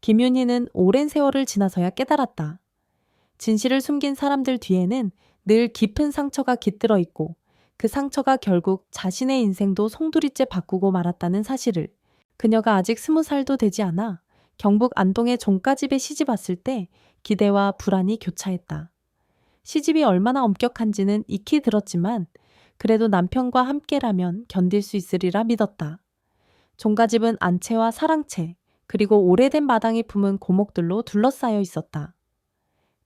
김윤희는 오랜 세월을 지나서야 깨달았다. 진실을 숨긴 사람들 뒤에는 늘 깊은 상처가 깃들어 있고 그 상처가 결국 자신의 인생도 송두리째 바꾸고 말았다는 사실을. 그녀가 아직 20살도 되지 않아 경북 안동의 종가집에 시집 왔을 때 기대와 불안이 교차했다. 시집이 얼마나 엄격한지는 익히 들었지만 그래도 남편과 함께라면 견딜 수 있으리라 믿었다. 종가집은 안채와 사랑채 그리고 오래된 마당이 품은 고목들로 둘러싸여 있었다.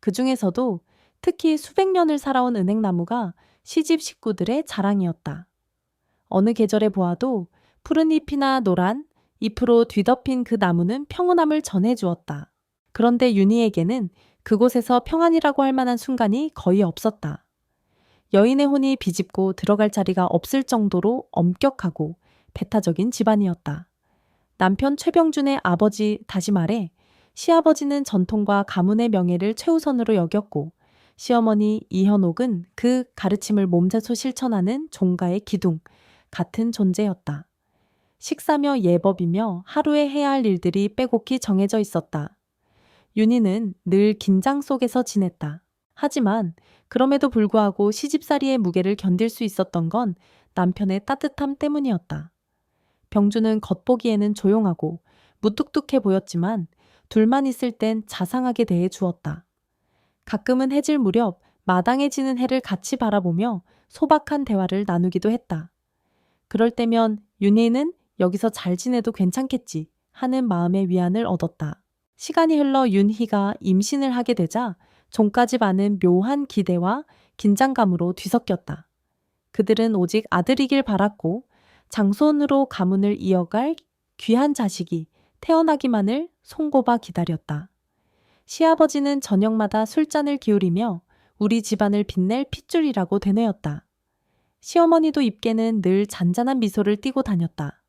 그 중에서도 특히 수백 년을 살아온 은행나무가 시집 식구들의 자랑이었다. 어느 계절에 보아도 푸른 잎이나 노란 잎으로 뒤덮인 그 나무는 평온함을 전해주었다. 그런데 윤희에게는 그곳에서 평안이라고 할 만한 순간이 거의 없었다. 여인의 혼이 비집고 들어갈 자리가 없을 정도로 엄격하고 배타적인 집안이었다. 남편 최병준의 아버지, 다시 말해 시아버지는 전통과 가문의 명예를 최우선으로 여겼고 시어머니 이현옥은 그 가르침을 몸소 실천하는 종가의 기둥 같은 존재였다. 식사며 예법이며 하루에 해야 할 일들이 빼곡히 정해져 있었다. 윤희는 늘 긴장 속에서 지냈다. 하지만 그럼에도 불구하고 시집살이의 무게를 견딜 수 있었던 건 남편의 따뜻함 때문이었다. 병주는 겉보기에는 조용하고 무뚝뚝해 보였지만 둘만 있을 땐 자상하게 대해 주었다. 가끔은 해질 무렵 마당에 지는 해를 같이 바라보며 소박한 대화를 나누기도 했다. 그럴 때면 윤희는 여기서 잘 지내도 괜찮겠지 하는 마음의 위안을 얻었다. 시간이 흘러 윤희가 임신을 하게 되자 종까집 안은 묘한 기대와 긴장감으로 뒤섞였다. 그들은 오직 아들이길 바랐고 장손으로 가문을 이어갈 귀한 자식이 태어나기만을 손꼽아 기다렸다. 시아버지는 저녁마다 술잔을 기울이며 우리 집안을 빛낼 핏줄이라고 되뇌었다. 시어머니도 입게는 늘 잔잔한 미소를 띠고 다녔다.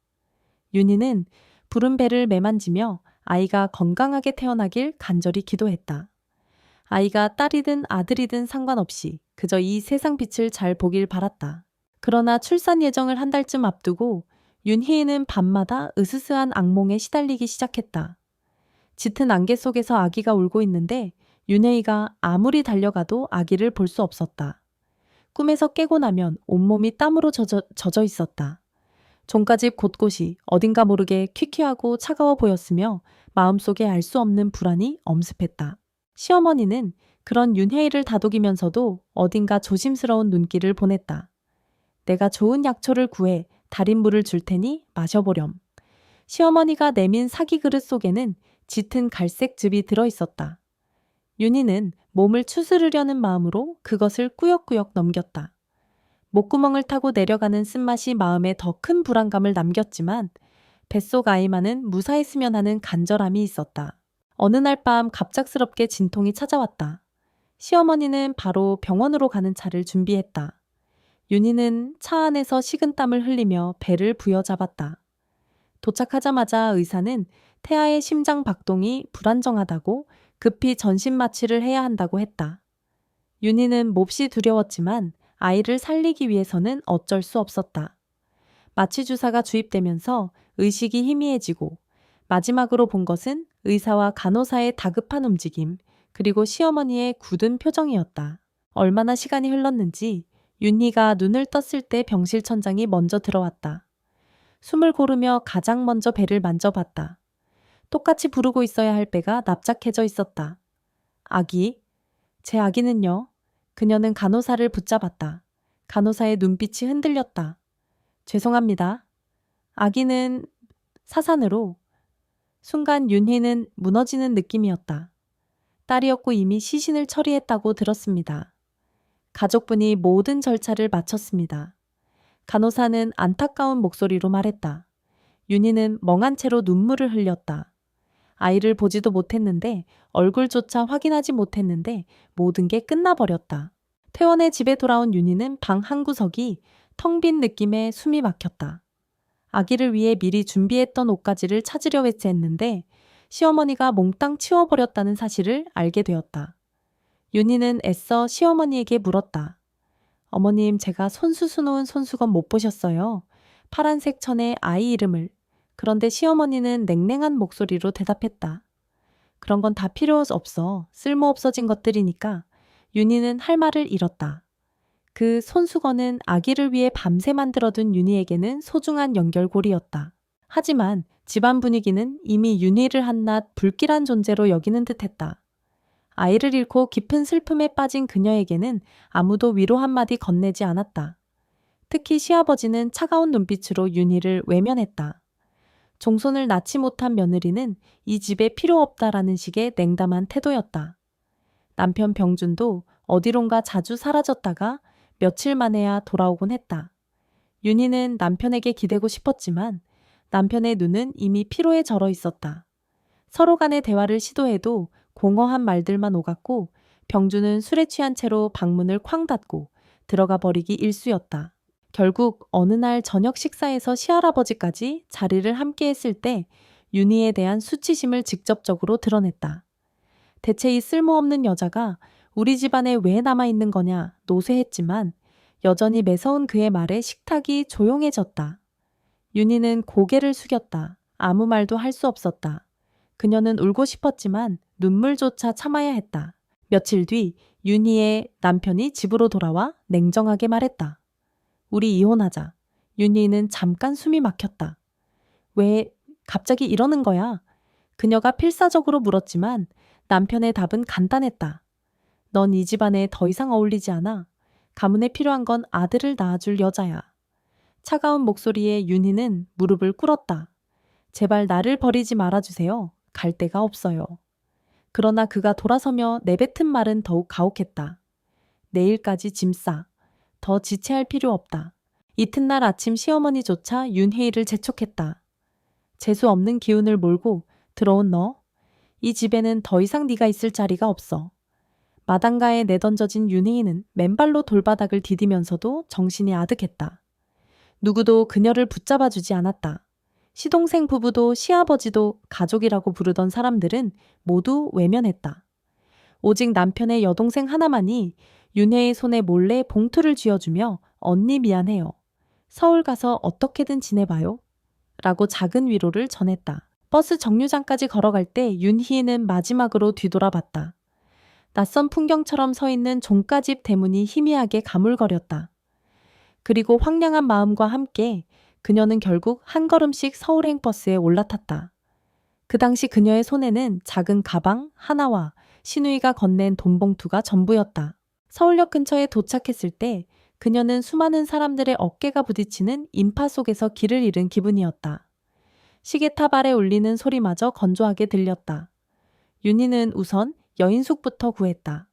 윤희는 부른 배를 매만지며 아이가 건강하게 태어나길 간절히 기도했다. 아이가 딸이든 아들이든 상관없이 그저 이 세상 빛을 잘 보길 바랐다. 그러나 출산 예정을 한 달쯤 앞두고 윤희는 밤마다 으스스한 악몽에 시달리기 시작했다. 짙은 안개 속에서 아기가 울고 있는데 윤혜이가 아무리 달려가도 아기를 볼 수 없었다. 꿈에서 깨고 나면 온몸이 땀으로 젖어 있었다. 종가집 곳곳이 어딘가 모르게 퀴퀴하고 차가워 보였으며 마음속에 알 수 없는 불안이 엄습했다. 시어머니는 그런 윤혜이를 다독이면서도 어딘가 조심스러운 눈길을 보냈다. 내가 좋은 약초를 구해 달인 물을 줄 테니 마셔보렴. 시어머니가 내민 사기 그릇 속에는 짙은 갈색 즙이 들어 있었다. 윤희는 몸을 추스르려는 마음으로 그것을 꾸역꾸역 넘겼다. 목구멍을 타고 내려가는 쓴맛이 마음에 더 큰 불안감을 남겼지만 뱃속 아이만은 무사했으면 하는 간절함이 있었다. 어느 날 밤 갑작스럽게 진통이 찾아왔다. 시어머니는 바로 병원으로 가는 차를 준비했다. 윤희는 차 안에서 식은땀을 흘리며 배를 부여잡았다. 도착하자마자 의사는 태아의 심장 박동이 불안정하다고 급히 전신 마취를 해야 한다고 했다. 윤희는 몹시 두려웠지만 아이를 살리기 위해서는 어쩔 수 없었다. 마취 주사가 주입되면서 의식이 희미해지고 마지막으로 본 것은 의사와 간호사의 다급한 움직임 그리고 시어머니의 굳은 표정이었다. 얼마나 시간이 흘렀는지 윤희가 눈을 떴을 때 병실천장이 먼저 들어왔다. 숨을 고르며 가장 먼저 배를 만져봤다. 똑같이 부르고 있어야 할 배가 납작해져 있었다. 아기? 제 아기는요? 그녀는 간호사를 붙잡았다. 간호사의 눈빛이 흔들렸다. 죄송합니다. 아기는 사산으로. 순간 윤희는 무너지는 느낌이었다. 딸이었고 이미 시신을 처리했다고 들었습니다. 가족분이 모든 절차를 마쳤습니다. 간호사는 안타까운 목소리로 말했다. 윤희는 멍한 채로 눈물을 흘렸다. 아이를 보지도 못했는데 얼굴조차 확인하지 못했는데 모든 게 끝나버렸다. 퇴원해 집에 돌아온 윤희는 방 한 구석이 텅 빈 느낌에 숨이 막혔다. 아기를 위해 미리 준비했던 옷가지를 찾으려 외쳤는데 시어머니가 몽땅 치워버렸다는 사실을 알게 되었다. 윤희는 애써 시어머니에게 물었다. 어머님, 제가 손수 수놓은 손수건 못 보셨어요? 파란색 천에 아이 이름을. 그런데 시어머니는 냉랭한 목소리로 대답했다. 그런 건 다 필요 없어. 쓸모없어진 것들이니까. 윤희는 할 말을 잃었다. 그 손수건은 아기를 위해 밤새 만들어둔 윤희에게는 소중한 연결고리였다. 하지만 집안 분위기는 이미 윤희를 한낱 불길한 존재로 여기는 듯했다. 아이를 잃고 깊은 슬픔에 빠진 그녀에게는 아무도 위로 한마디 건네지 않았다. 특히 시아버지는 차가운 눈빛으로 윤희를 외면했다. 종손을 낳지 못한 며느리는 이 집에 필요 없다라는 식의 냉담한 태도였다. 남편 병준도 어디론가 자주 사라졌다가 며칠 만에야 돌아오곤 했다. 윤희는 남편에게 기대고 싶었지만 남편의 눈은 이미 피로에 절어 있었다. 서로 간의 대화를 시도해도 공허한 말들만 오갔고 병준은 술에 취한 채로 방문을 쾅 닫고 들어가 버리기 일쑤였다. 결국 어느 날 저녁 식사에서 시할아버지까지 자리를 함께 했을 때 윤희에 대한 수치심을 직접적으로 드러냈다. 대체 이 쓸모없는 여자가 우리 집안에 왜 남아있는 거냐 노쇠했지만 여전히 매서운 그의 말에 식탁이 조용해졌다. 윤희는 고개를 숙였다. 아무 말도 할 수 없었다. 그녀는 울고 싶었지만 눈물조차 참아야 했다. 며칠 뒤 윤희의 남편이 집으로 돌아와 냉정하게 말했다. 우리 이혼하자. 윤희는 잠깐 숨이 막혔다. 왜 갑자기 이러는 거야? 그녀가 필사적으로 물었지만 남편의 답은 간단했다. 넌 이 집안에 더 이상 어울리지 않아. 가문에 필요한 건 아들을 낳아줄 여자야. 차가운 목소리에 윤희는 무릎을 꿇었다. 제발 나를 버리지 말아주세요. 갈 데가 없어요. 그러나 그가 돌아서며 내뱉은 말은 더욱 가혹했다. 내일까지 짐 싸. 더 지체할 필요 없다. 이튿날 아침 시어머니조차 윤혜이를 재촉했다. 재수 없는 기운을 몰고 들어온 너. 이 집에는 더 이상 네가 있을 자리가 없어. 마당가에 내던져진 윤혜이는 맨발로 돌바닥을 디디면서도 정신이 아득했다. 누구도 그녀를 붙잡아주지 않았다. 시동생 부부도 시아버지도 가족이라고 부르던 사람들은 모두 외면했다. 오직 남편의 여동생 하나만이 윤혜의 손에 몰래 봉투를 쥐어주며 언니 미안해요. 서울 가서 어떻게든 지내봐요. 라고 작은 위로를 전했다. 버스 정류장까지 걸어갈 때 윤희는 마지막으로 뒤돌아봤다. 낯선 풍경처럼 서 있는 종가집 대문이 희미하게 가물거렸다. 그리고 황량한 마음과 함께 그녀는 결국 한 걸음씩 서울행 버스에 올라탔다. 그 당시 그녀의 손에는 작은 가방 하나와 시누이가 건넨 돈봉투가 전부였다. 서울역 근처에 도착했을 때 그녀는 수많은 사람들의 어깨가 부딪히는 인파 속에서 길을 잃은 기분이었다. 시계탑 아래 울리는 소리마저 건조하게 들렸다. 윤희는 우선 여인숙부터 구했다.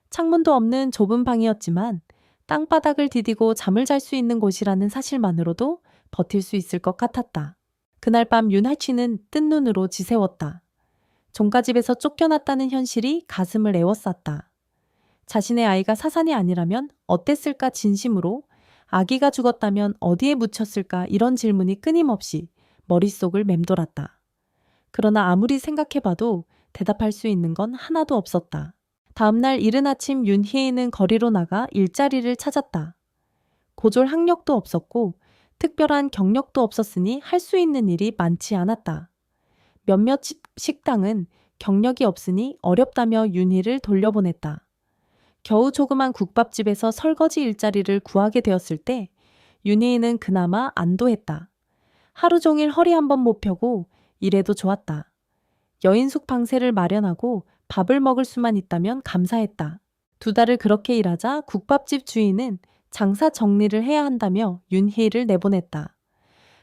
창문도 없는 좁은 방이었지만 땅바닥을 디디고 잠을 잘 수 있는 곳이라는 사실만으로도 버틸 수 있을 것 같았다. 그날 밤 윤하치는 뜬 눈으로 지새웠다. 종가집에서 쫓겨났다는 현실이 가슴을 에워쌌다. 자신의 아이가 사산이 아니라면 어땠을까 진심으로, 아기가 죽었다면 어디에 묻혔을까 이런 질문이 끊임없이 머릿속을 맴돌았다. 그러나 아무리 생각해봐도 대답할 수 있는 건 하나도 없었다. 다음날 이른 아침 윤희애는 거리로 나가 일자리를 찾았다. 고졸 학력도 없었고 특별한 경력도 없었으니 할 수 있는 일이 많지 않았다. 몇몇 식당은 경력이 없으니 어렵다며 윤희를 돌려보냈다. 겨우 조그만 국밥집에서 설거지 일자리를 구하게 되었을 때 윤희는 그나마 안도했다. 하루 종일 허리 한번 못 펴고 이래도 좋았다. 여인숙 방세를 마련하고 밥을 먹을 수만 있다면 감사했다. 2달을 그렇게 일하자 국밥집 주인은 장사 정리를 해야 한다며 윤희를 내보냈다.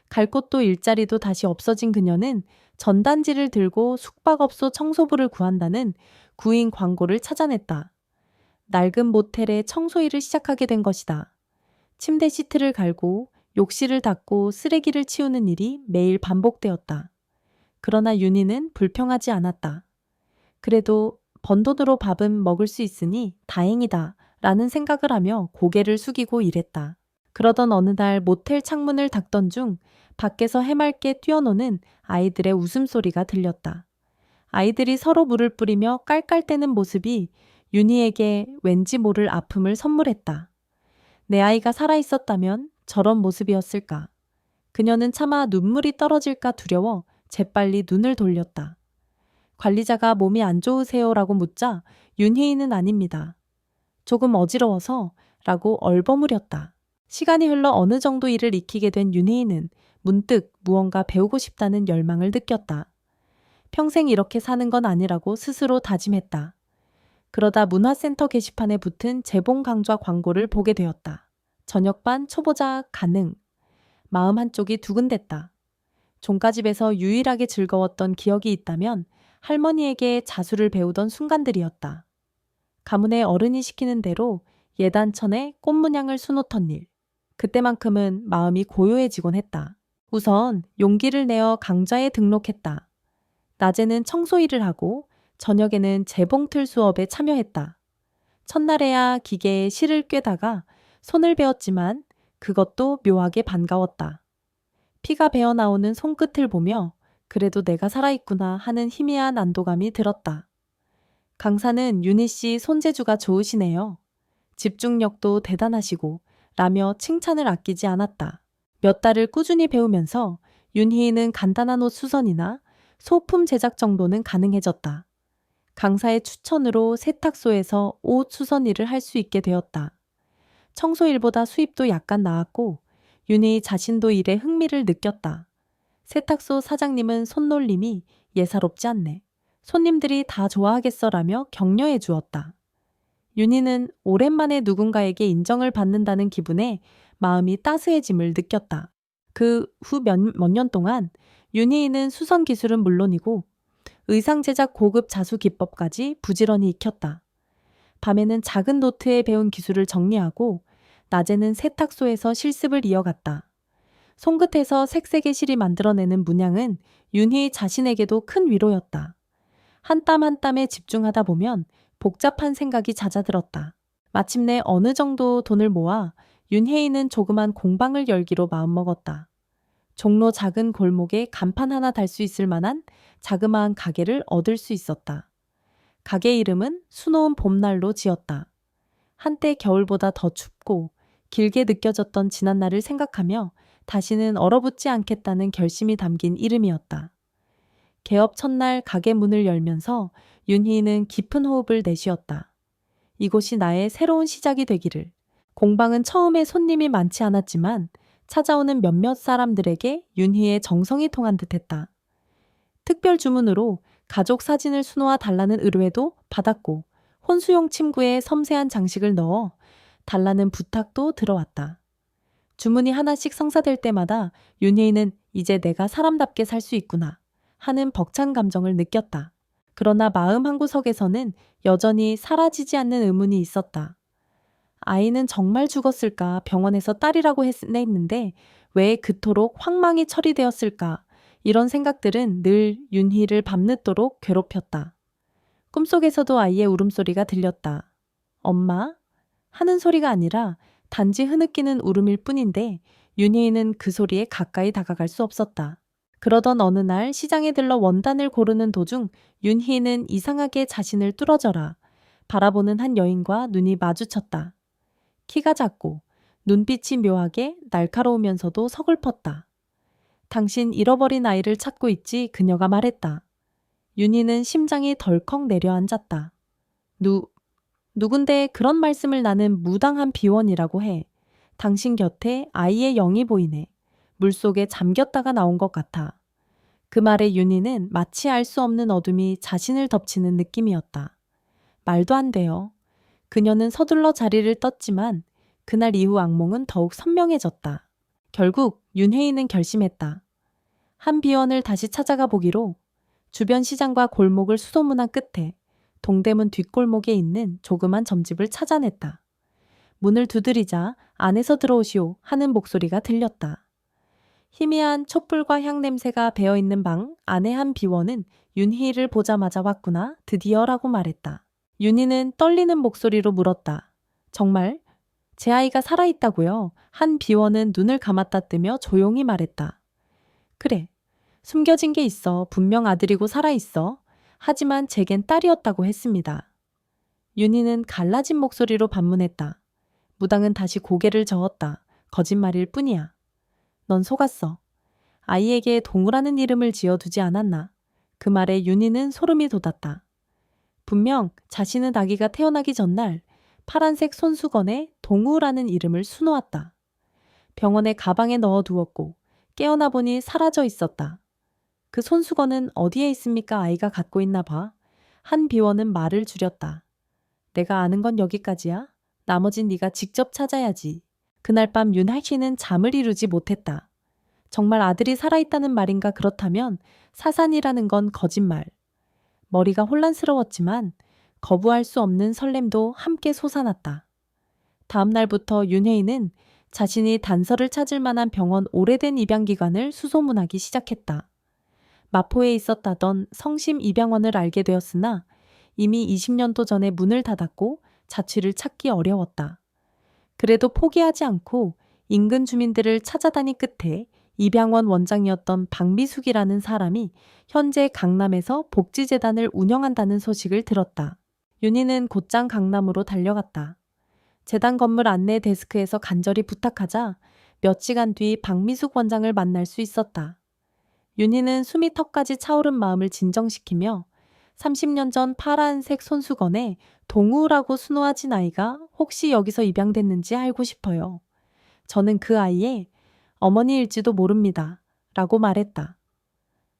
갈 곳도 일자리도 다시 없어진 그녀는 전단지를 들고 숙박업소 청소부를 구한다는 구인 광고를 찾아냈다. 낡은 모텔에 청소일을 시작하게 된 것이다. 침대 시트를 갈고 욕실을 닦고 쓰레기를 치우는 일이 매일 반복되었다. 그러나 윤희는 불평하지 않았다. 그래도 번 돈으로 밥은 먹을 수 있으니 다행이다 라는 생각을 하며 고개를 숙이고 일했다. 그러던 어느 날 모텔 창문을 닫던 중 밖에서 해맑게 뛰어노는 아이들의 웃음소리가 들렸다. 아이들이 서로 물을 뿌리며 깔깔대는 모습이 윤희에게 왠지 모를 아픔을 선물했다. 내 아이가 살아있었다면 저런 모습이었을까. 그녀는 차마 눈물이 떨어질까 두려워 재빨리 눈을 돌렸다. 관리자가 몸이 안 좋으세요라고 묻자 윤희인은 아닙니다. 조금 어지러워서 라고 얼버무렸다. 시간이 흘러 어느 정도 일을 익히게 된 윤희인은 문득 무언가 배우고 싶다는 열망을 느꼈다. 평생 이렇게 사는 건 아니라고 스스로 다짐했다. 그러다 문화센터 게시판에 붙은 재봉 강좌 광고를 보게 되었다. 저녁반 초보자 가능. 마음 한쪽이 두근댔다. 종가집에서 유일하게 즐거웠던 기억이 있다면 할머니에게 자수를 배우던 순간들이었다. 가문의 어른이 시키는 대로 예단천에 꽃문양을 수놓던 일. 그때만큼은 마음이 고요해지곤 했다. 우선 용기를 내어 강좌에 등록했다. 낮에는 청소 일을 하고 저녁에는 재봉틀 수업에 참여했다. 첫날에야 기계에 실을 꿰다가 손을 베었지만 그것도 묘하게 반가웠다. 피가 배어나오는 손끝을 보며 그래도 내가 살아있구나 하는 희미한 안도감이 들었다. 강사는 윤희 씨 손재주가 좋으시네요. 집중력도 대단하시고 라며 칭찬을 아끼지 않았다. 몇 달을 꾸준히 배우면서 윤희는 간단한 옷 수선이나 소품 제작 정도는 가능해졌다. 강사의 추천으로 세탁소에서 옷 수선 일을 할 수 있게 되었다. 청소 일보다 수입도 약간 나았고 윤희 자신도 일에 흥미를 느꼈다. 세탁소 사장님은 손놀림이 예사롭지 않네. 손님들이 다 좋아하겠어라며 격려해 주었다. 윤희는 오랜만에 누군가에게 인정을 받는다는 기분에 마음이 따스해짐을 느꼈다. 그 후 몇 년 동안 윤희는 수선 기술은 물론이고 의상 제작 고급 자수 기법까지 부지런히 익혔다. 밤에는 작은 노트에 배운 기술을 정리하고 낮에는 세탁소에서 실습을 이어갔다. 손끝에서 색색의 실이 만들어내는 문양은 윤희 자신에게도 큰 위로였다. 한 땀 한 땀에 집중하다 보면 복잡한 생각이 잦아들었다. 마침내 어느 정도 돈을 모아 윤혜인은 조그만 공방을 열기로 마음먹었다. 종로 작은 골목에 간판 하나 달 수 있을 만한 자그마한 가게를 얻을 수 있었다. 가게 이름은 수놓은 봄날로 지었다. 한때 겨울보다 더 춥고 길게 느껴졌던 지난날을 생각하며 다시는 얼어붙지 않겠다는 결심이 담긴 이름이었다. 개업 첫날 가게 문을 열면서 윤희는 깊은 호흡을 내쉬었다. 이곳이 나의 새로운 시작이 되기를. 공방은 처음에 손님이 많지 않았지만 찾아오는 몇몇 사람들에게 윤희의 정성이 통한 듯했다. 특별 주문으로 가족 사진을 수놓아 달라는 의뢰도 받았고 혼수용 침구에 섬세한 장식을 넣어 달라는 부탁도 들어왔다. 주문이 하나씩 성사될 때마다 윤희는 이제 내가 사람답게 살 수 있구나 하는 벅찬 감정을 느꼈다. 그러나 마음 한구석에서는 여전히 사라지지 않는 의문이 있었다. 아이는 정말 죽었을까? 병원에서 딸이라고 했는데 왜 그토록 황망히 처리되었을까? 이런 생각들은 늘 윤희를 밤늦도록 괴롭혔다. 꿈속에서도 아이의 울음소리가 들렸다. 엄마? 하는 소리가 아니라 단지 흐느끼는 울음일 뿐인데 윤희는 그 소리에 가까이 다가갈 수 없었다. 그러던 어느 날 시장에 들러 원단을 고르는 도중 윤희는 이상하게 자신을 뚫어져라 바라보는 한 여인과 눈이 마주쳤다. 키가 작고 눈빛이 묘하게 날카로우면서도 서글펐다. 당신 잃어버린 아이를 찾고 있지 그녀가 말했다. 윤희는 심장이 덜컥 내려앉았다. 누군데 그런 말씀을 나는 무당한 비원이라고 해. 당신 곁에 아이의 영이 보이네. 물속에 잠겼다가 나온 것 같아. 그 말에 윤희는 마치 알 수 없는 어둠이 자신을 덮치는 느낌이었다. 말도 안 돼요. 그녀는 서둘러 자리를 떴지만 그날 이후 악몽은 더욱 선명해졌다. 결국 윤혜인은 결심했다. 한 비원을 다시 찾아가 보기로 주변 시장과 골목을 수소문한 끝에 동대문 뒷골목에 있는 조그만 점집을 찾아냈다. 문을 두드리자 안에서 들어오시오 하는 목소리가 들렸다. 희미한 촛불과 향 냄새가 배어있는 방 안의 한 비원은 윤희를 보자마자 왔구나 드디어라고 말했다. 윤희는 떨리는 목소리로 물었다. 정말? 제 아이가 살아있다고요? 한 비원은 눈을 감았다 뜨며 조용히 말했다. 그래. 숨겨진 게 있어. 분명 아들이고 살아있어. 하지만 제겐 딸이었다고 했습니다. 윤희는 갈라진 목소리로 반문했다. 무당은 다시 고개를 저었다. 거짓말일 뿐이야. 넌 속았어. 아이에게 동우라는 이름을 지어두지 않았나. 그 말에 윤희는 소름이 돋았다. 분명 자신은 아기가 태어나기 전날 파란색 손수건에 동우라는 이름을 수놓았다. 병원에 가방에 넣어두었고 깨어나 보니 사라져 있었다. 그 손수건은 어디에 있습니까? 아이가 갖고 있나 봐. 한 비원은 말을 줄였다. 내가 아는 건 여기까지야. 나머진 네가 직접 찾아야지. 그날 밤 윤하 씨는 잠을 이루지 못했다. 정말 아들이 살아있다는 말인가? 그렇다면 사산이라는 건 거짓말. 머리가 혼란스러웠지만 거부할 수 없는 설렘도 함께 솟아났다. 다음 날부터 윤혜인은 자신이 단서를 찾을 만한 병원 오래된 입양기관을 수소문하기 시작했다. 마포에 있었다던 성심 입양원을 알게 되었으나 이미 20년도 전에 문을 닫았고 자취를 찾기 어려웠다. 그래도 포기하지 않고 인근 주민들을 찾아다닌 끝에 입양원 원장이었던 박미숙이라는 사람이 현재 강남에서 복지재단을 운영한다는 소식을 들었다. 윤희는 곧장 강남으로 달려갔다. 재단 건물 안내 데스크에서 간절히 부탁하자 몇 시간 뒤 박미숙 원장을 만날 수 있었다. 윤희는 숨이 턱까지 차오른 마음을 진정시키며 30년 전 파란색 손수건에 동우라고 수놓아진 아이가 혹시 여기서 입양됐는지 알고 싶어요. 저는 그 아이의 어머니일지도 모릅니다. 라고 말했다.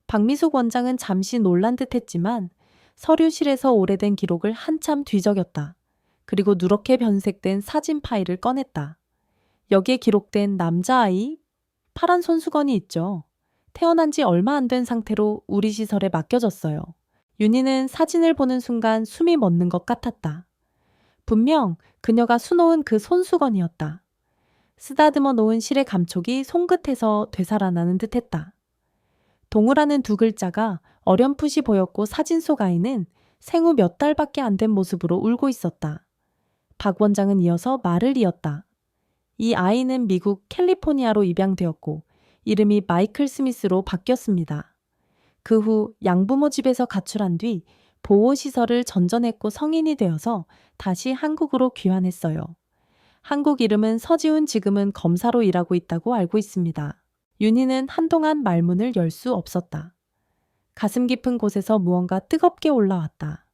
박미숙 원장은 잠시 놀란 듯 했지만 서류실에서 오래된 기록을 한참 뒤적였다. 그리고 누렇게 변색된 사진 파일을 꺼냈다. 여기에 기록된 남자아이 파란 손수건이 있죠. 태어난 지 얼마 안 된 상태로 우리 시설에 맡겨졌어요. 윤희는 사진을 보는 순간 숨이 멎는 것 같았다. 분명 그녀가 수놓은 그 손수건이었다. 쓰다듬어 놓은 실의 감촉이 손끝에서 되살아나는 듯했다. 동우라는 두 글자가 어렴풋이 보였고 사진 속 아이는 생후 몇 달밖에 안 된 모습으로 울고 있었다. 박 원장은 이어서 말을 이었다. 이 아이는 미국 캘리포니아로 입양되었고 이름이 마이클 스미스로 바뀌었습니다. 그 후 양부모 집에서 가출한 뒤 보호시설을 전전했고 성인이 되어서 다시 한국으로 귀환했어요. 한국 이름은 서지훈, 지금은 검사로 일하고 있다고 알고 있습니다. 윤희는 한동안 말문을 열 수 없었다. 가슴 깊은 곳에서 무언가 뜨겁게 올라왔다.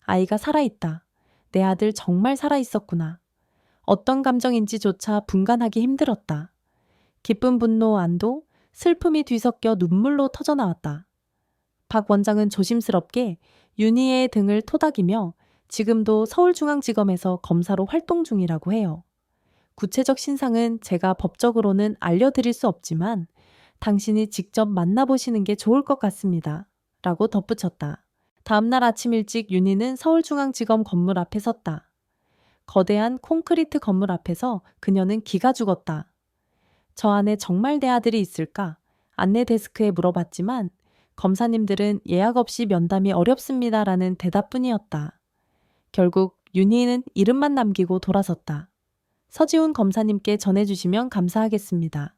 아이가 살아있다. 내 아들 정말 살아있었구나. 어떤 감정인지조차 분간하기 힘들었다. 기쁨, 분노, 안도, 슬픔이 뒤섞여 눈물로 터져나왔다. 박 원장은 조심스럽게 윤희의 등을 토닥이며 지금도 서울중앙지검에서 검사로 활동 중이라고 해요. 구체적 신상은 제가 법적으로는 알려드릴 수 없지만 당신이 직접 만나보시는 게 좋을 것 같습니다. 라고 덧붙였다. 다음날 아침 일찍 윤희는 서울중앙지검 건물 앞에 섰다. 거대한 콘크리트 건물 앞에서 그녀는 기가 죽었다. 저 안에 정말 내 아들이 있을까? 안내 데스크에 물어봤지만 검사님들은 예약 없이 면담이 어렵습니다라는 대답뿐이었다. 결국 윤희는 이름만 남기고 돌아섰다. 서지훈 검사님께 전해주시면 감사하겠습니다.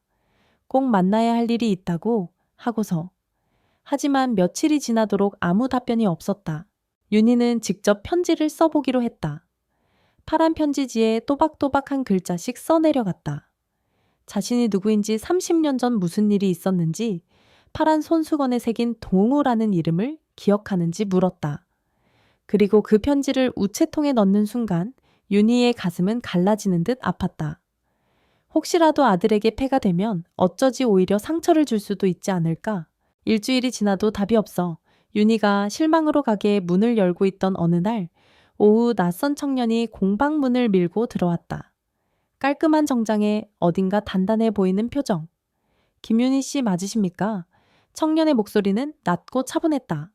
꼭 만나야 할 일이 있다고 하고서. 하지만 며칠이 지나도록 아무 답변이 없었다. 윤희는 직접 편지를 써보기로 했다. 파란 편지지에 또박또박 한 글자씩 써내려갔다. 자신이 누구인지 30년 전 무슨 일이 있었는지 파란 손수건에 새긴 동우라는 이름을 기억하는지 물었다. 그리고 그 편지를 우체통에 넣는 순간 윤희의 가슴은 갈라지는 듯 아팠다. 혹시라도 아들에게 폐가 되면 어쩌지 오히려 상처를 줄 수도 있지 않을까? 일주일이 지나도 답이 없어 윤희가 실망으로 가게에 문을 열고 있던 어느 날 오후 낯선 청년이 공방문을 밀고 들어왔다. 깔끔한 정장에 어딘가 단단해 보이는 표정. 김윤희 씨 맞으십니까? 청년의 목소리는 낮고 차분했다.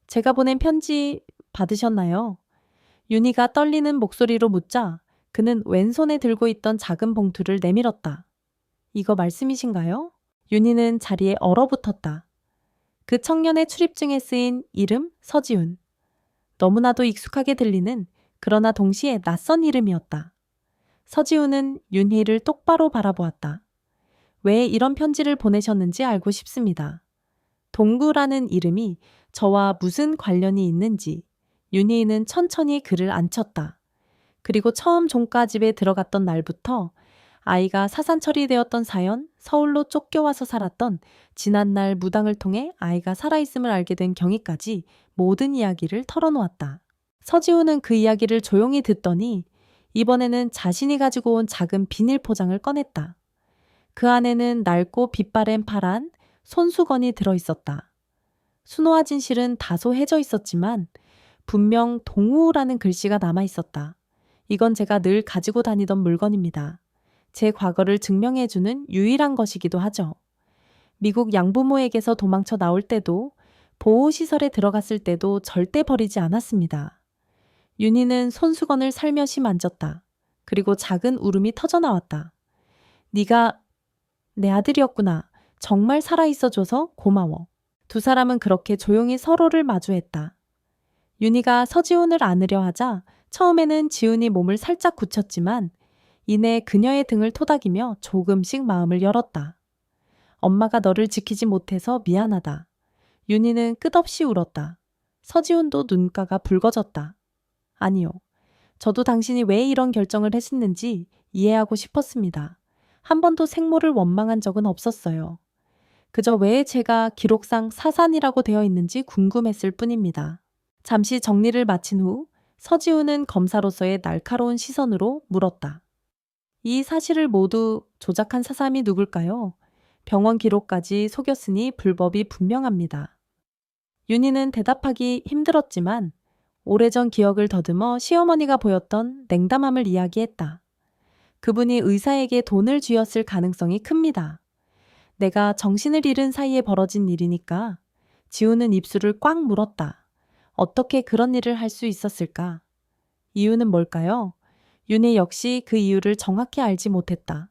제가 보낸 편지 받으셨나요? 윤희가 떨리는 목소리로 묻자 그는 왼손에 들고 있던 작은 봉투를 내밀었다. 이거 말씀이신가요? 윤희는 자리에 얼어붙었다. 그 청년의 출입증에 쓰인 이름 서지훈. 너무나도 익숙하게 들리는 그러나 동시에 낯선 이름이었다. 서지훈은 윤희를 똑바로 바라보았다. 왜 이런 편지를 보내셨는지 알고 싶습니다. 동구라는 이름이 저와 무슨 관련이 있는지 윤희는 천천히 글을 안 쳤다. 그리고 처음 종가집에 들어갔던 날부터 아이가 사산 처리되었던 사연, 서울로 쫓겨와서 살았던 지난날 무당을 통해 아이가 살아있음을 알게 된 경위까지 모든 이야기를 털어놓았다. 서지우는 그 이야기를 조용히 듣더니 이번에는 자신이 가지고 온 작은 비닐 포장을 꺼냈다. 그 안에는 낡고 빛바랜 파란 손수건이 들어있었다. 수노와 진실은 다소 해져 있었지만 분명 동우라는 글씨가 남아있었다. 이건 제가 늘 가지고 다니던 물건입니다. 제 과거를 증명해주는 유일한 것이기도 하죠. 미국 양부모에게서 도망쳐 나올 때도 보호시설에 들어갔을 때도 절대 버리지 않았습니다. 윤희는 손수건을 살며시 만졌다. 그리고 작은 울음이 터져 나왔다. 네가 내 아들이었구나. 정말 살아있어줘서 고마워. 두 사람은 그렇게 조용히 서로를 마주했다. 윤희가 서지훈을 안으려 하자 처음에는 지훈이 몸을 살짝 굳혔지만 이내 그녀의 등을 토닥이며 조금씩 마음을 열었다. 엄마가 너를 지키지 못해서 미안하다. 윤희는 끝없이 울었다. 서지훈도 눈가가 붉어졌다. 아니요. 저도 당신이 왜 이런 결정을 했는지 이해하고 싶었습니다. 한 번도 생모를 원망한 적은 없었어요. 그저 왜 제가 기록상 사산이라고 되어 있는지 궁금했을 뿐입니다. 잠시 정리를 마친 후 서지훈은 검사로서의 날카로운 시선으로 물었다. 이 사실을 모두 조작한 사람이 누굴까요? 병원 기록까지 속였으니 불법이 분명합니다. 윤희는 대답하기 힘들었지만 오래전 기억을 더듬어 시어머니가 보였던 냉담함을 이야기했다. 그분이 의사에게 돈을 쥐었을 가능성이 큽니다. 내가 정신을 잃은 사이에 벌어진 일이니까. 지우는 입술을 꽉 물었다. 어떻게 그런 일을 할 수 있었을까? 이유는 뭘까요? 윤희 역시 그 이유를 정확히 알지 못했다.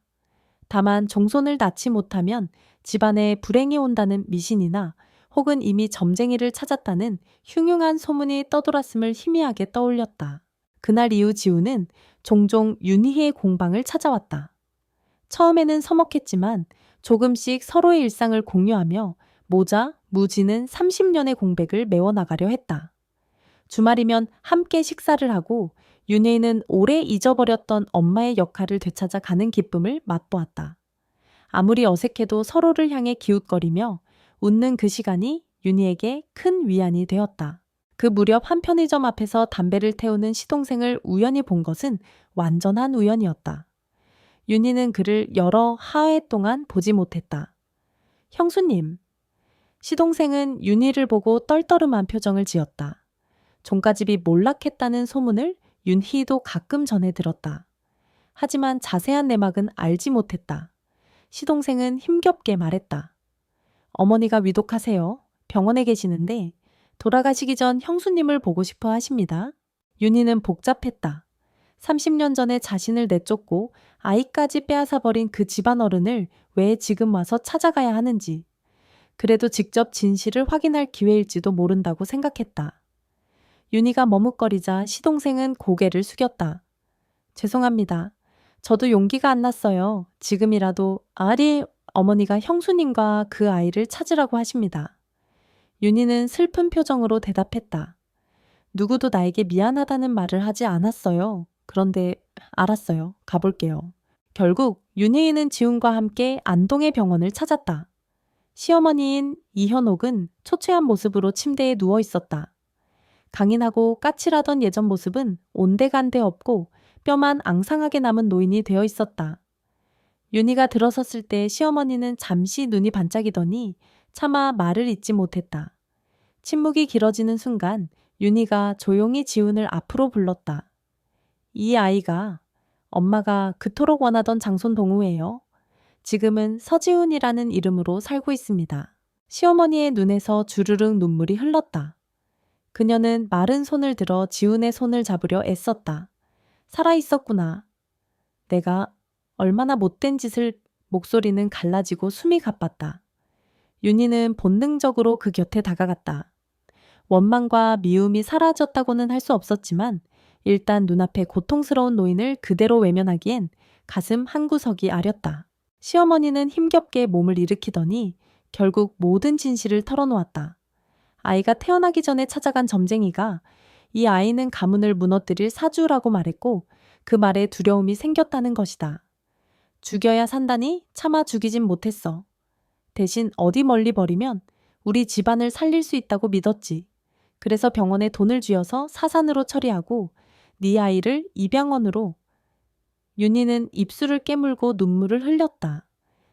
다만 종손을 낳지 못하면 집안에 불행이 온다는 미신이나 혹은 이미 점쟁이를 찾았다는 흉흉한 소문이 떠돌았음을 희미하게 떠올렸다. 그날 이후 지우는 종종 윤희의 공방을 찾아왔다. 처음에는 서먹했지만 조금씩 서로의 일상을 공유하며 모자, 무지는 30년의 공백을 메워나가려 했다. 주말이면 함께 식사를 하고 윤혜인은 오래 잊어버렸던 엄마의 역할을 되찾아 가는 기쁨을 맛보았다. 아무리 어색해도 서로를 향해 기웃거리며 웃는 그 시간이 윤희에게 큰 위안이 되었다. 그 무렵 한 편의점 앞에서 담배를 태우는 시동생을 우연히 본 것은 완전한 우연이었다. 윤희는 그를 여러 하회 동안 보지 못했다. 형수님. 시동생은 윤희를 보고 떨떠름한 표정을 지었다. 종가집이 몰락했다는 소문을 윤희도 가끔 전해 들었다. 하지만 자세한 내막은 알지 못했다. 시동생은 힘겹게 말했다. 어머니가 위독하세요. 병원에 계시는데 돌아가시기 전 형수님을 보고 싶어 하십니다. 윤희는 복잡했다. 30년 전에 자신을 내쫓고 아이까지 빼앗아버린 그 집안 어른을 왜 지금 와서 찾아가야 하는지. 그래도 직접 진실을 확인할 기회일지도 모른다고 생각했다. 윤희가 머뭇거리자 시동생은 고개를 숙였다. 죄송합니다. 저도 용기가 안 났어요. 지금이라도 어머니가 형수님과 그 아이를 찾으라고 하십니다. 윤희는 슬픈 표정으로 대답했다. 누구도 나에게 미안하다는 말을 하지 않았어요. 그런데 알았어요. 가볼게요. 결국 윤혜인은 지훈과 함께 안동의 병원을 찾았다. 시어머니인 이현옥은 초췌한 모습으로 침대에 누워 있었다. 강인하고 까칠하던 예전 모습은 온데간데 없고 뼈만 앙상하게 남은 노인이 되어 있었다. 윤희가 들어섰을 때 시어머니는 잠시 눈이 반짝이더니 차마 말을 잇지 못했다. 침묵이 길어지는 순간 윤희가 조용히 지훈을 앞으로 불렀다. 이 아이가 엄마가 그토록 원하던 장손 동우예요. 지금은 서지훈이라는 이름으로 살고 있습니다. 시어머니의 눈에서 주르륵 눈물이 흘렀다. 그녀는 마른 손을 들어 지훈의 손을 잡으려 애썼다. 살아있었구나. 내가 얼마나 못된 짓을. 목소리는 갈라지고 숨이 가빴다. 윤희는 본능적으로 그 곁에 다가갔다. 원망과 미움이 사라졌다고는 할 수 없었지만 일단 눈앞에 고통스러운 노인을 그대로 외면하기엔 가슴 한구석이 아렸다. 시어머니는 힘겹게 몸을 일으키더니 결국 모든 진실을 털어놓았다. 아이가 태어나기 전에 찾아간 점쟁이가 이 아이는 가문을 무너뜨릴 사주라고 말했고 그 말에 두려움이 생겼다는 것이다. 죽여야 산다니 차마 죽이진 못했어. 대신 어디 멀리 버리면 우리 집안을 살릴 수 있다고 믿었지. 그래서 병원에 돈을 쥐어서 사산으로 처리하고 네 아이를 입양원으로. 윤희는 입술을 깨물고 눈물을 흘렸다.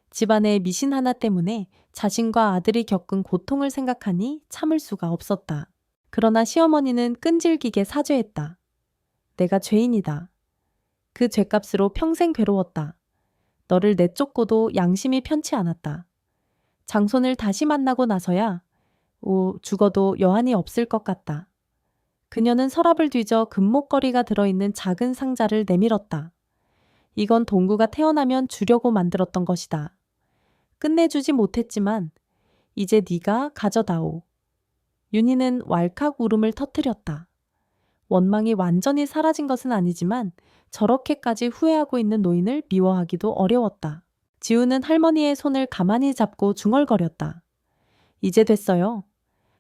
집안의 미신 하나 때문에 자신과 아들이 겪은 고통을 생각하니 참을 수가 없었다. 그러나 시어머니는 끈질기게 사죄했다. 내가 죄인이다. 그 죄값으로 평생 괴로웠다. 너를 내쫓고도 양심이 편치 않았다. 장손을 다시 만나고 나서야 죽어도 여한이 없을 것 같다. 그녀는 서랍을 뒤져 금목걸이가 들어있는 작은 상자를 내밀었다. 이건 동구가 태어나면 주려고 만들었던 것이다. 끝내주지 못했지만 이제 네가 가져다오. 윤희는 왈칵 울음을 터뜨렸다. 원망이 완전히 사라진 것은 아니지만 저렇게까지 후회하고 있는 노인을 미워하기도 어려웠다. 지우는 할머니의 손을 가만히 잡고 중얼거렸다. 이제 됐어요.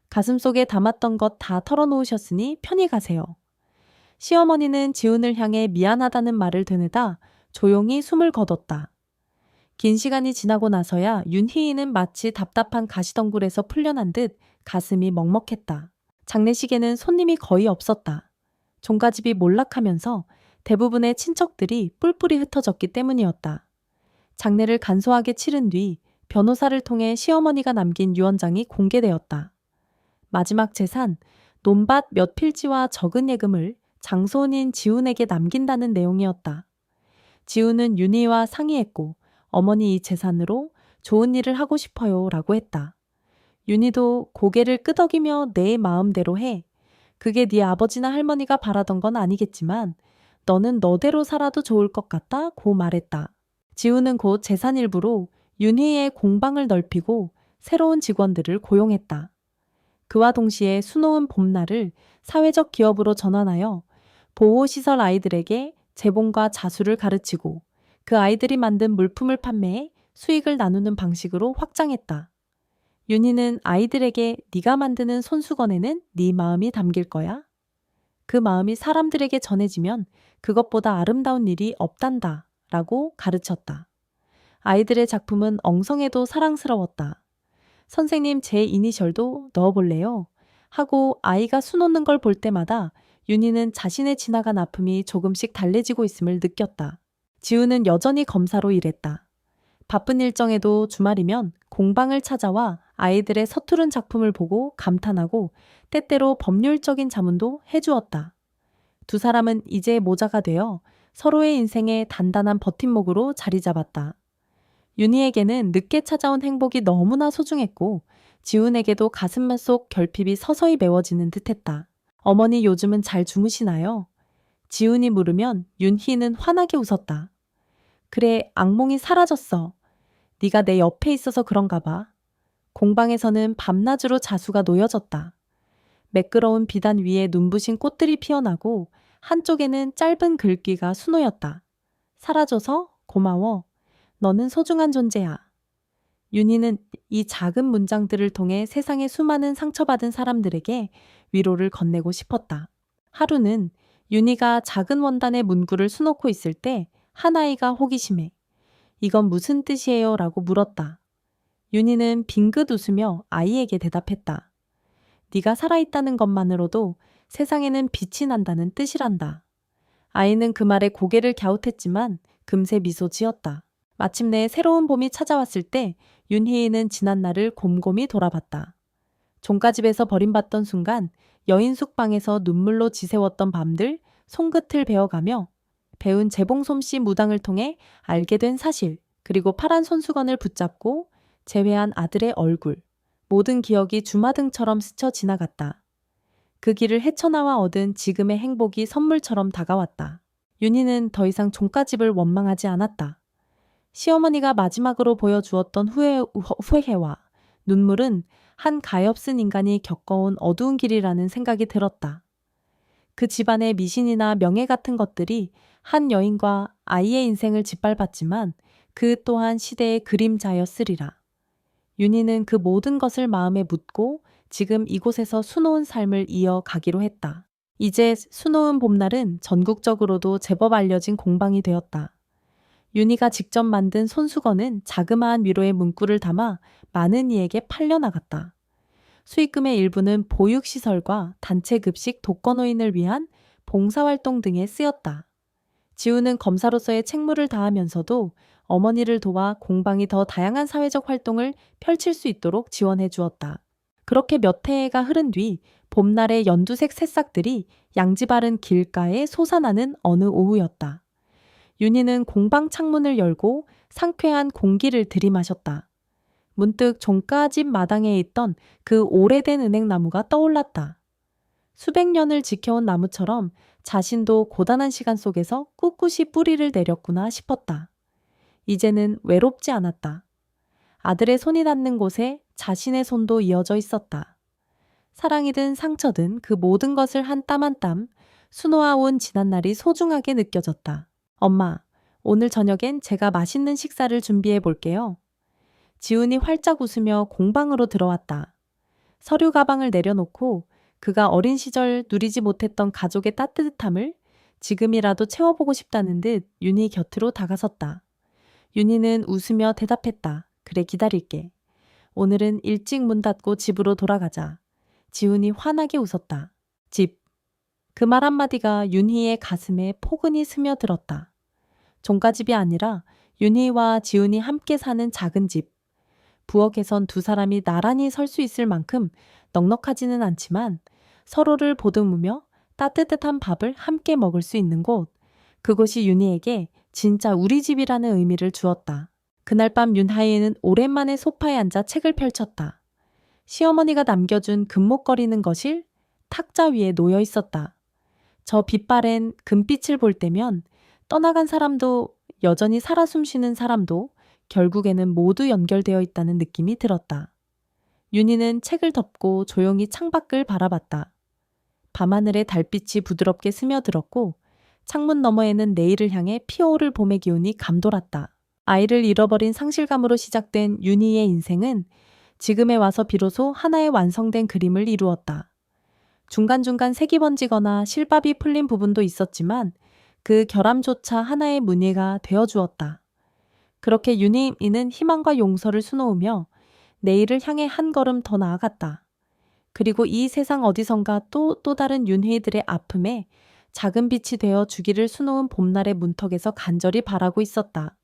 가슴속에 담았던 것 다 털어놓으셨으니 편히 가세요. 시어머니는 지훈을 향해 미안하다는 말을 되뇌다 조용히 숨을 거뒀다. 긴 시간이 지나고 나서야 윤희이는 마치 답답한 가시덩굴에서 풀려난 듯 가슴이 먹먹했다. 장례식에는 손님이 거의 없었다. 종가집이 몰락하면서 대부분의 친척들이 뿔뿔이 흩어졌기 때문이었다. 장례를 간소하게 치른 뒤 변호사를 통해 시어머니가 남긴 유언장이 공개되었다. 마지막 재산, 논밭 몇 필지와 적은 예금을 장손인 지훈에게 남긴다는 내용이었다. 지훈은 윤희와 상의했고 어머니 이 재산으로 좋은 일을 하고 싶어요 라고 했다. 윤희도 고개를 끄덕이며 내 마음대로 해. 그게 네 아버지나 할머니가 바라던 건 아니겠지만 너는 너대로 살아도 좋을 것 같다 고 말했다. 지훈은 곧 재산 일부로 윤희의 공방을 넓히고 새로운 직원들을 고용했다. 그와 동시에 수놓은 봄날을 사회적 기업으로 전환하여 보호시설 아이들에게 재봉과 자수를 가르치고 그 아이들이 만든 물품을 판매해 수익을 나누는 방식으로 확장했다. 윤희는 아이들에게 네가 만드는 손수건에는 네 마음이 담길 거야. 그 마음이 사람들에게 전해지면 그것보다 아름다운 일이 없단다 라고 가르쳤다. 아이들의 작품은 엉성해도 사랑스러웠다. 선생님 제 이니셜도 넣어볼래요? 하고 아이가 수놓는 걸 볼 때마다 윤희는 자신의 지나간 아픔이 조금씩 달래지고 있음을 느꼈다. 지우는 여전히 검사로 일했다. 바쁜 일정에도 주말이면 공방을 찾아와 아이들의 서투른 작품을 보고 감탄하고 때때로 법률적인 자문도 해주었다. 두 사람은 이제 모자가 되어 서로의 인생에 단단한 버팀목으로 자리 잡았다. 윤희에게는 늦게 찾아온 행복이 너무나 소중했고 지훈에게도 가슴 속 결핍이 서서히 메워지는 듯했다. 어머니 요즘은 잘 주무시나요? 지훈이 물으면 윤희는 환하게 웃었다. 그래, 악몽이 사라졌어. 네가 내 옆에 있어서 그런가 봐. 공방에서는 밤낮으로 자수가 놓여졌다. 매끄러운 비단 위에 눈부신 꽃들이 피어나고 한쪽에는 짧은 글귀가 수놓였다. 사라져서 고마워. 너는 소중한 존재야. 윤희는 이 작은 문장들을 통해 세상의 수많은 상처받은 사람들에게 위로를 건네고 싶었다. 하루는 윤희가 작은 원단의 문구를 수놓고 있을 때 한 아이가 호기심에 이건 무슨 뜻이에요? 라고 물었다. 윤희는 빙긋 웃으며 아이에게 대답했다. 네가 살아있다는 것만으로도 세상에는 빛이 난다는 뜻이란다. 아이는 그 말에 고개를 갸웃했지만 금세 미소 지었다. 마침내 새로운 봄이 찾아왔을 때 윤희는 지난 날을 곰곰이 돌아봤다. 종가집에서 버림받던 순간 여인숙방에서 눈물로 지새웠던 밤들 손끝을 베어가며 배운 재봉솜씨 무당을 통해 알게 된 사실, 그리고 파란 손수건을 붙잡고 재회한 아들의 얼굴, 모든 기억이 주마등처럼 스쳐 지나갔다. 그 길을 헤쳐나와 얻은 지금의 행복이 선물처럼 다가왔다. 윤희는 더 이상 종가집을 원망하지 않았다. 시어머니가 마지막으로 보여주었던 후회와 눈물은 한 가엾은 인간이 겪어온 어두운 길이라는 생각이 들었다. 그 집안의 미신이나 명예 같은 것들이 한 여인과 아이의 인생을 짓밟았지만 그 또한 시대의 그림자였으리라. 윤희는 그 모든 것을 마음에 묻고 지금 이곳에서 수놓은 삶을 이어가기로 했다. 이제 수놓은 봄날은 전국적으로도 제법 알려진 공방이 되었다. 윤희가 직접 만든 손수건은 자그마한 위로의 문구를 담아 많은 이에게 팔려나갔다. 수익금의 일부는 보육시설과 단체급식 독거노인을 위한 봉사활동 등에 쓰였다. 지우는 검사로서의 책무를 다하면서도 어머니를 도와 공방이 더 다양한 사회적 활동을 펼칠 수 있도록 지원해 주었다. 그렇게 몇 해가 흐른 뒤 봄날의 연두색 새싹들이 양지 바른 길가에 솟아나는 어느 오후였다. 윤희는 공방 창문을 열고 상쾌한 공기를 들이마셨다. 문득 종가집 마당에 있던 그 오래된 은행나무가 떠올랐다. 수백 년을 지켜온 나무처럼 자신도 고단한 시간 속에서 꿋꿋이 뿌리를 내렸구나 싶었다. 이제는 외롭지 않았다. 아들의 손이 닿는 곳에 자신의 손도 이어져 있었다. 사랑이든 상처든 그 모든 것을 한 땀 한 땀 수놓아온 지난날이 소중하게 느껴졌다. 엄마, 오늘 저녁엔 제가 맛있는 식사를 준비해 볼게요. 지훈이 활짝 웃으며 공방으로 들어왔다. 서류 가방을 내려놓고 그가 어린 시절 누리지 못했던 가족의 따뜻함을 지금이라도 채워보고 싶다는 듯 윤희 곁으로 다가섰다. 윤희는 웃으며 대답했다. 그래, 기다릴게. 오늘은 일찍 문 닫고 집으로 돌아가자. 지훈이 환하게 웃었다. 집. 그 말 한마디가 윤희의 가슴에 포근히 스며들었다. 종가집이 아니라 윤희와 지훈이 함께 사는 작은 집. 부엌에선 두 사람이 나란히 설 수 있을 만큼 넉넉하지는 않지만 서로를 보듬으며 따뜻한 밥을 함께 먹을 수 있는 곳. 그곳이 윤희에게 진짜 우리 집이라는 의미를 주었다. 그날 밤 윤하이는 오랜만에 소파에 앉아 책을 펼쳤다. 시어머니가 남겨준 금목걸이는 거실 탁자 위에 놓여 있었다. 저 빛바랜 금빛을 볼 때면 떠나간 사람도 여전히 살아 숨쉬는 사람도 결국에는 모두 연결되어 있다는 느낌이 들었다. 윤희는 책을 덮고 조용히 창밖을 바라봤다. 밤하늘에 달빛이 부드럽게 스며들었고 창문 너머에는 내일을 향해 피어오를 봄의 기운이 감돌았다. 아이를 잃어버린 상실감으로 시작된 윤희의 인생은 지금에 와서 비로소 하나의 완성된 그림을 이루었다. 중간중간 색이 번지거나 실밥이 풀린 부분도 있었지만 그 결함조차 하나의 무늬가 되어주었다. 그렇게 윤희는 희망과 용서를 수놓으며 내일을 향해 한 걸음 더 나아갔다. 그리고 이 세상 어디선가 또 다른 윤희들의 아픔에 작은 빛이 되어 주기를 수놓은 봄날의 문턱에서 간절히 바라고 있었다.